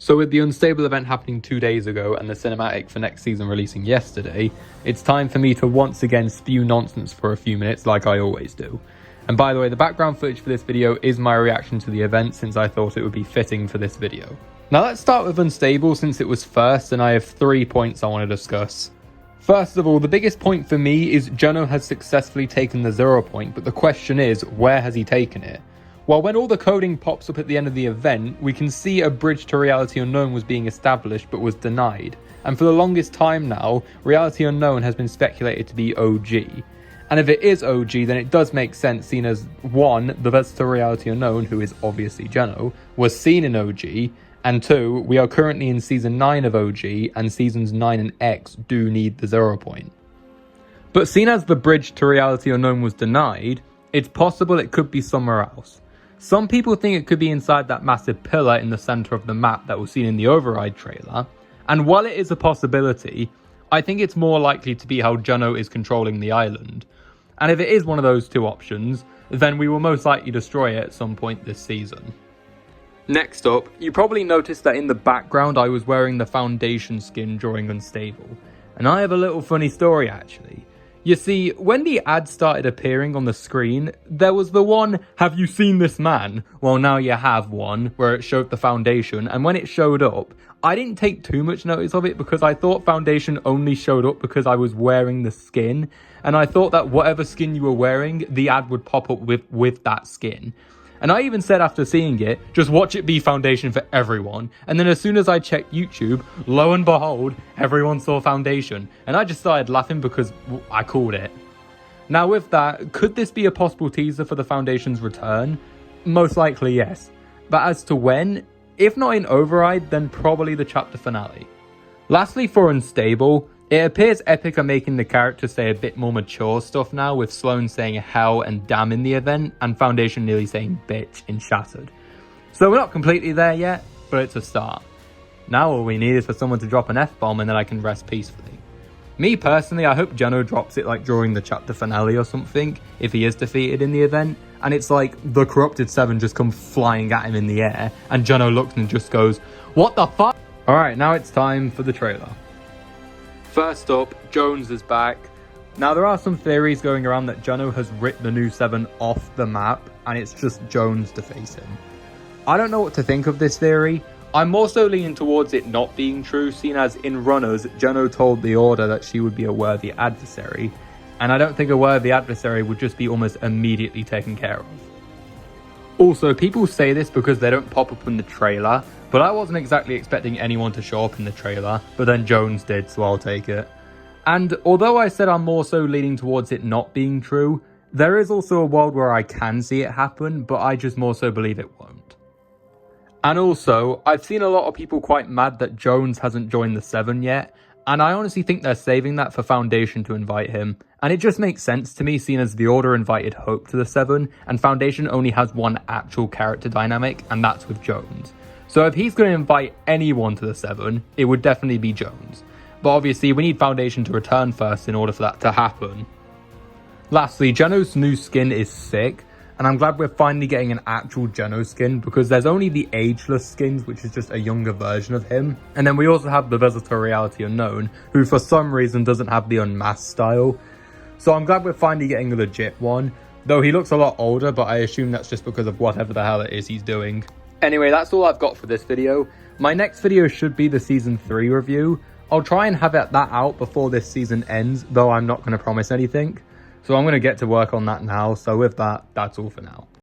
So with the Unstable event happening 2 days ago and the cinematic for next season releasing yesterday, it's time for me to once again spew nonsense for a few minutes like I always do. And by the way, the background footage for this video is my reaction to the event since I thought it would be fitting for this video. Now let's start with Unstable since it was first, and I have 3 points I want to discuss. First of all, the biggest point for me is Geno has successfully taken the 0 point, but the question is, where has he taken it? Well, when all the coding pops up at the end of the event, we can see a bridge to Reality Unknown was being established but was denied. And for the longest time now, Reality Unknown has been speculated to be OG. And if it is OG, then it does make sense, seeing as 1, the versatile Reality Unknown, who is obviously Geno, was seen in OG, and 2, we are currently in Season 9 of OG, and Seasons 9 and X do need the 0 point. But seen as the bridge to Reality Unknown was denied, it's possible it could be somewhere else. Some people think it could be inside that massive pillar in the center of the map that was seen in the Override trailer, and while it is a possibility, I think it's more likely to be how Geno is controlling the island. And if it is one of those 2 options, then we will most likely destroy it at some point this season. Next up, you probably noticed that in the background I was wearing the Foundation skin during Unstable, and I have a little funny story actually. You see, when the ad started appearing on the screen, there was the one, "Have you seen this man?" Well, now you have one, where it showed the Foundation, and when it showed up, I didn't take too much notice of it because I thought Foundation only showed up because I was wearing the skin, and I thought that whatever skin you were wearing, the ad would pop up with that skin. And I even said after seeing it, just watch it be Foundation for everyone. And then as soon as I checked YouTube, lo and behold, everyone saw Foundation. And I just started laughing because I called it. Now with that, could this be a possible teaser for the Foundation's return? Most likely yes. But as to when, if not in Override, then probably the chapter finale. Lastly, for Unstable, it appears Epic are making the characters say a bit more mature stuff now, with Sloane saying hell and damn in the event, and Foundation nearly saying bitch in Shattered. So we're not completely there yet, but it's a start. Now all we need is for someone to drop an F-bomb and then I can rest peacefully. Me personally, I hope Geno drops it like during the chapter finale or something, if he is defeated in the event, and it's like the Corrupted 7 just come flying at him in the air, and Geno looks and just goes, "What the fuck?" Alright, now it's time for the trailer. First up, Jones is back. Now there are some theories going around that Geno has ripped the new 7 off the map and it's just Jones to face him. I don't know what to think of this theory. I'm more so leaning towards it not being true, seeing as in Runners, Geno told the Order that she would be a worthy adversary, and I don't think a worthy adversary would just be almost immediately taken care of. Also, people say this because they don't pop up in the trailer, but I wasn't exactly expecting anyone to show up in the trailer, but then Jones did, so I'll take it. And although I said I'm more so leaning towards it not being true, there is also a world where I can see it happen, but I just more so believe it won't. And also, I've seen a lot of people quite mad that Jones hasn't joined the 7 yet, and I honestly think they're saving that for Foundation to invite him. And it just makes sense to me, seeing as the Order invited Hope to the 7, and Foundation only has one actual character dynamic, and that's with Jones. So if he's going to invite anyone to the 7, it would definitely be Jones. But obviously we need Foundation to return first in order for that to happen. Lastly, Geno's new skin is sick, and I'm glad we're finally getting an actual Geno skin, because there's only the ageless skins, which is just a younger version of him. And then we also have the versatile Reality Unknown, who for some reason doesn't have the unmasked style. So I'm glad we're finally getting a legit one, though he looks a lot older, but I assume that's just because of whatever the hell it is he's doing. Anyway, that's all I've got for this video. My next video should be the Season 3 review. I'll try and have that out before this season ends, though I'm not going to promise anything. So I'm going to get to work on that now. So with that, that's all for now.